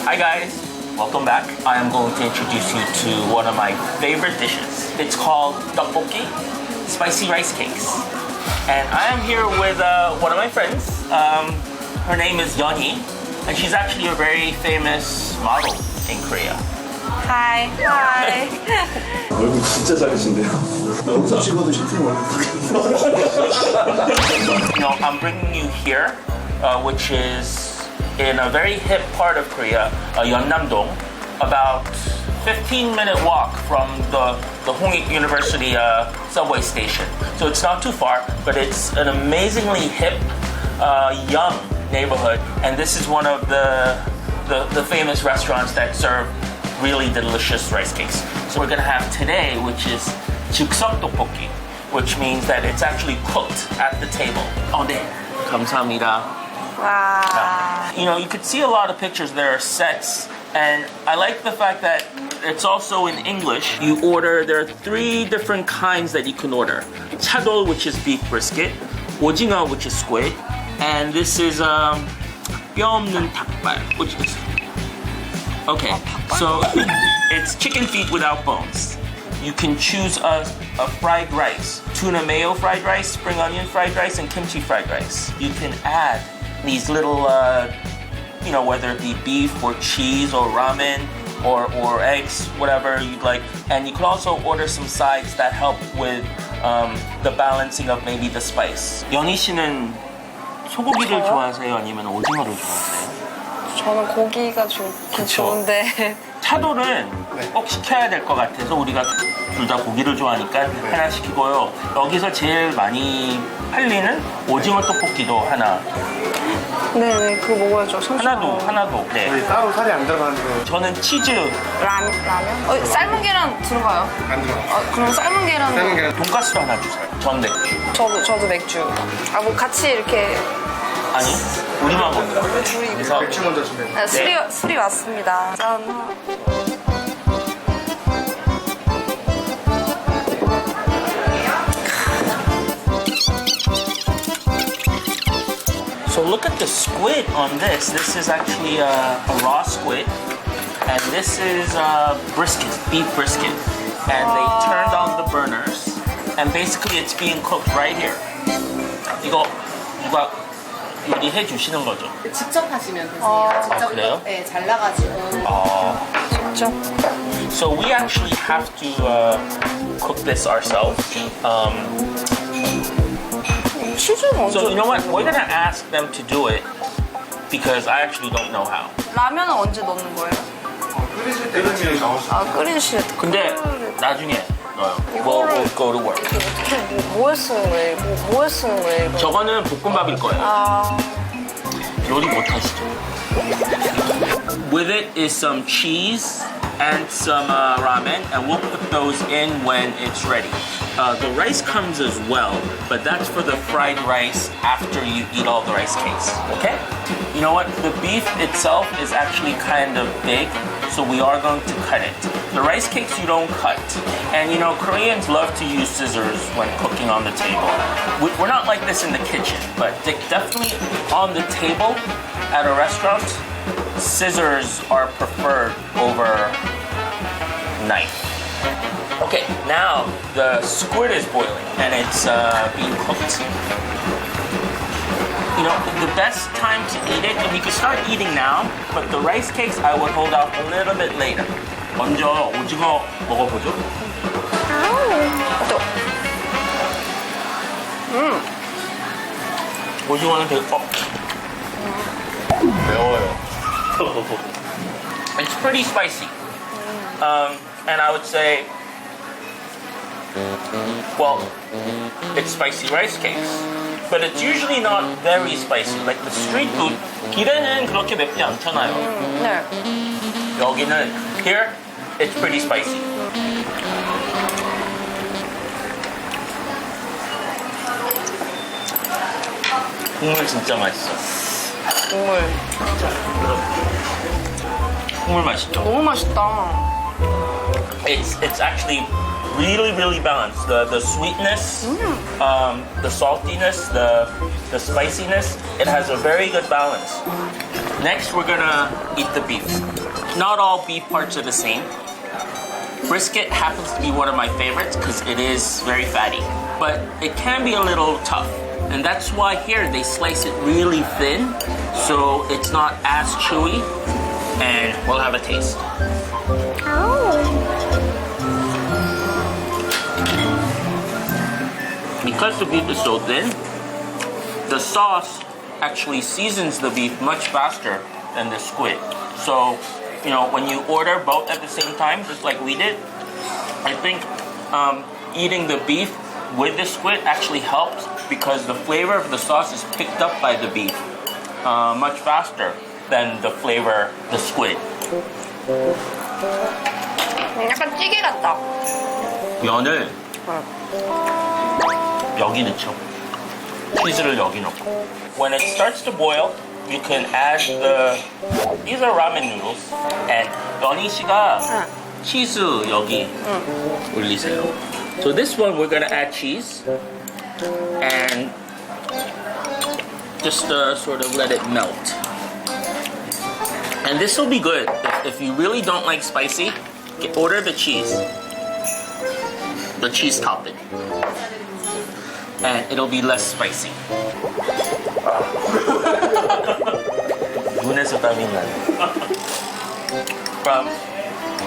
Hi guys, welcome back. I am going to introduce you to one of my favorite dishes. It's called Tteokbokki, spicy rice cakes. And I am here with one of my friends. Her name is Yeonhee, and she's actually a very famous model in Korea. Hi. Hi. 얼굴 진짜 작으신데요? 너무 찍어도 실제로 You know, I'm bringing you here, which is in a very hip part of Korea, Yeonnam-dong, about 15-minute walk from the Hongik University subway station. So it's not too far, but it's an amazingly hip, young neighborhood, and this is one of the famous restaurants that serve really delicious rice cakes. So we're gonna have today, which is Tteokbokki, which means that it's actually cooked at the table. Oh, 네. 감사합니다. Wow. You know, you could see a lot of pictures. There are sets, and I like the fact that it's also in English. You order, there are 3 different kinds that you can order. 차돌, which is beef brisket, 오징어, which is squid, and this is 뼈 없는 닭발, which is okay. So it's chicken feet without bones. You can choose a fried rice, tuna mayo fried rice, spring onion fried rice, and kimchi fried rice. You can add these little, you know, whether it be beef or cheese or ramen or eggs, whatever you'd like. And you can also order some sides that help with the balancing of maybe the spice. 연희 씨는 소고기를 좋아하세요? 아니면 오징어를 좋아하세요? 저는 고기가 좋긴 좋은데. 차돌은 꼭 시켜야 될 것 같아서 우리가 둘 다 고기를 좋아하니까 하나 시키고요. 여기서 제일 많이 팔리는 오징어 떡볶이도 하나. 네네, 그거 먹어야죠. 하나도. 네. 저희 따로 살이 안 들어가는데 저는 치즈. 라면? 삶은 계란 들어가요? 안 들어가요. 그럼 삶은 계란. 돈가스도 하나 주세요. 전 맥주. 저도 맥주. 뭐 같이 이렇게. 아니, 우리만 먹는 거. 둘이. 맥주 먼저 주세요. 술이 왔습니다. 짠. So look at the squid on this. This is actually a raw squid, and this is brisket, beef brisket. And they turned on the burners, and basically it's being cooked right here. 이거 누가 요리해 주시는 거죠? 직접 하시면 되세요. 직접 그래요? 네, 잘라가지고. 진짜. So we actually have to cook this ourselves. 치즈는 언제? So you know what? We're gonna ask them to do it because I actually don't know how. 라면은 언제 넣는 거예요? 끓이실 때 끓이실 때 끓이실 때. 근데 나중에 넣어요. We'll go to work. 어떻게 뭐에 쓰는 거예요? 뭐에 쓰는 거예요? 이거? 저거는 볶음밥일 거예요. 요리 못 하시죠? With it is some cheese and some ramen, and we'll put those in when it's ready. The rice comes as well, but that's for the fried rice after you eat all the rice cakes, okay? You know what? The beef itself is actually kind of big, so we are going to cut it. The rice cakes you don't cut. And you know, Koreans love to use scissors when cooking on the table. We're not like this in the kitchen, but definitely on the table at a restaurant, scissors are preferred over knife. Okay, now the squid is boiling and it's being cooked. You know, the best time to eat it, and you can start eating now, but the rice cakes I would hold out a little bit later. 먼저 오징어 먹어보죠. 오징어는 되게 매워요. It's pretty spicy. And I would say, well, it's spicy rice cakes, but it's usually not very spicy. Like the street food, 길에는 그렇게 맵지 않잖아요. 네. 여기는, here, it's pretty spicy. 국물 진짜 맛있어. 국물 맛있죠? 너무 맛있다. It's actually really balanced. The sweetness, the saltiness, the spiciness. It has a very good balance. Next, we're gonna eat the beef. Not all beef parts are the same. Brisket happens to be one of my favorites because it is very fatty, but it can be a little tough. And that's why here they slice it really thin so it's not as chewy. And we'll have a taste. Because the beef is so thin, the sauce actually seasons the beef much faster than the squid. So, you know, when you order both at the same time, just like we did, I think eating the beef with the squid actually helps because the flavor of the sauce is picked up by the beef much faster than the flavor, the squid. 약간 찌개 같다. 면을 여기 넣죠. 치즈를 여기 넣고. When it starts to boil, you can add these are ramen noodles. And 연희 씨가 치즈 여기 올리세요. So this one we're gonna add cheese and just sort of let it melt. And this will be good if you really don't like spicy. Order the cheese topping, and it'll be less spicy. 눈에서 땀이 나네.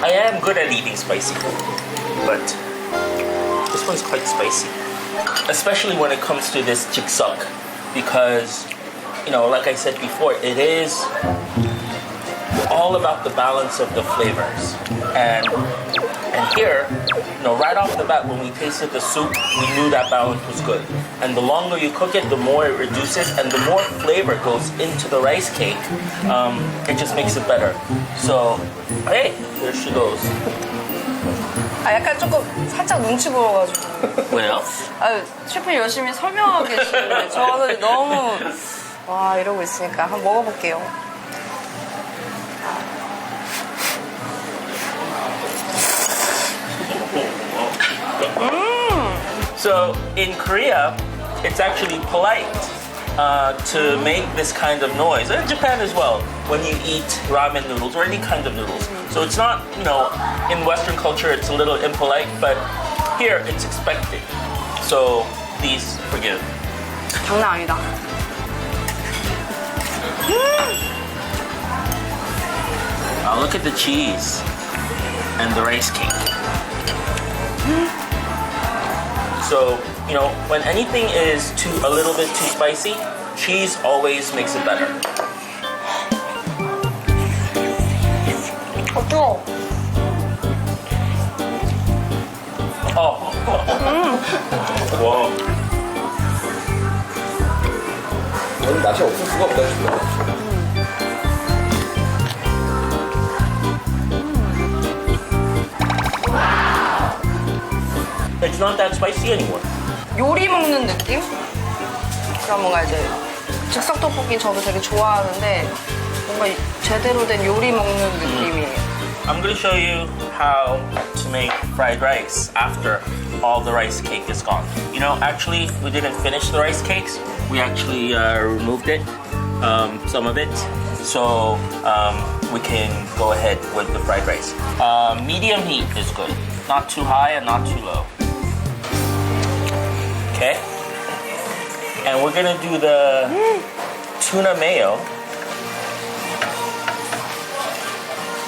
I am good at eating spicy food, but this one's quite spicy, especially when it comes to this jjiksuk, because, you know, like I said before, it is all about the balance of the flavors. And here, you know, right off the bat, when we tasted the soup, we knew that balance was good. And the longer you cook it, the more it reduces, and the more flavor goes into the rice cake. It just makes it better. So, hey, there she goes. 아, 약간 조금 살짝 눈치 보여가지고. 왜요? 아, 셰프 열심히 설명하고 계시는데 저는 너무 와 이러고 있으니까 한번 먹어볼게요. So in Korea, it's actually polite to make this kind of noise. And in Japan as well, when you eat ramen noodles or any kind of noodles. So it's not, you know, in Western culture it's a little impolite, but here it's expected. So please forgive. 장난 아니다. Now look at the cheese and the rice cake. So, you know, when anything is a little bit too spicy, cheese always makes it better. 뜨거워. Oh. Wow. 오늘 맛이 없을 수가 없다 싶어요. It's not that spicy anymore. 요리 먹는 느낌? 그럼 뭔가 이제 즉석 떡볶이 저도 되게 좋아하는데 뭔가 제대로 된 요리 먹는 느낌이에요. I'm going to show you how to make fried rice after all the rice cake is gone. You know, actually, we didn't finish the rice cakes. We actually removed it, some of it. So we can go ahead with the fried rice. Medium heat is good. Not too high and not too low. Okay? And we're gonna do the tuna mayo.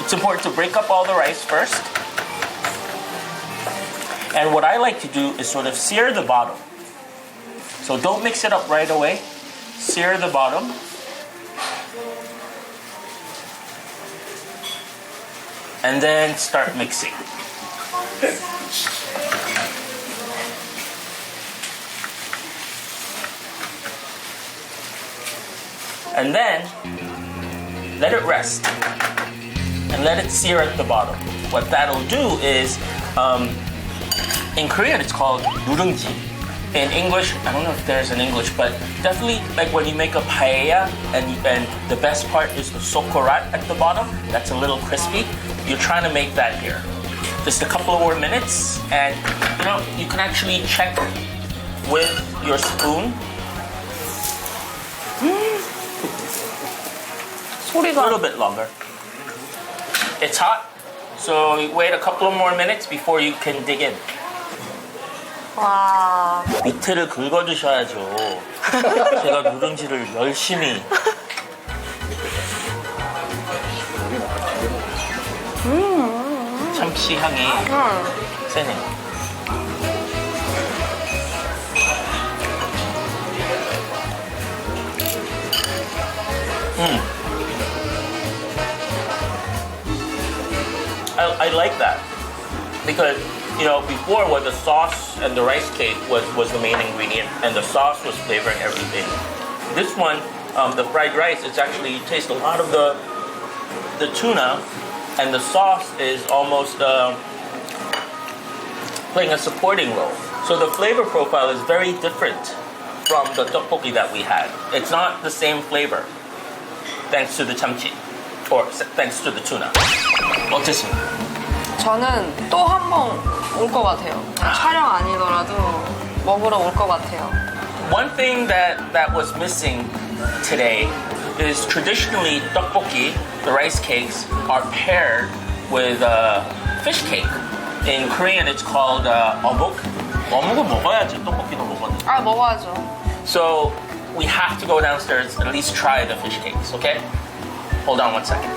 It's important to break up all the rice first. And what I like to do is sort of sear the bottom. So don't mix it up right away. Sear the bottom. And then start mixing. And then let it rest and let it sear at the bottom. What that'll do is, in Korean it's called nureungji. In English, I don't know if there's an English, but definitely like when you make a paella and the best part is the sokorat at the bottom, that's a little crispy. You're trying to make that here. Just a couple more minutes, and you know, you can actually check with your spoon. A 소리가 little bit longer. It's hot, so you wait a couple of more minutes before you can dig in. 와 밑에를 긁어주셔야죠. 제가 누룽지를 열심히. 참치 향이 세네. I like that because you know before where the sauce and the rice cake was the main ingredient and the sauce was flavoring everything. This one, the fried rice, it's actually you taste a lot of the tuna, and the sauce is almost playing a supporting role. So the flavor profile is very different from the tteokbokki that we had. It's not the same flavor thanks to the 참치 or thanks to the tuna. 어땠습니까? 저는 또 한 번 올 것 같아요. 촬영 아니더라도 먹으러 올 것 같아요. One thing that was missing today is traditionally tteokbokki, the rice cakes, are paired with fish cake. In Korean, it's called 어묵. 어묵은 먹어야지. 떡볶이도 먹었는데. 아 먹어야죠. So we have to go downstairs and at least try the fish cakes, okay? Hold on one second.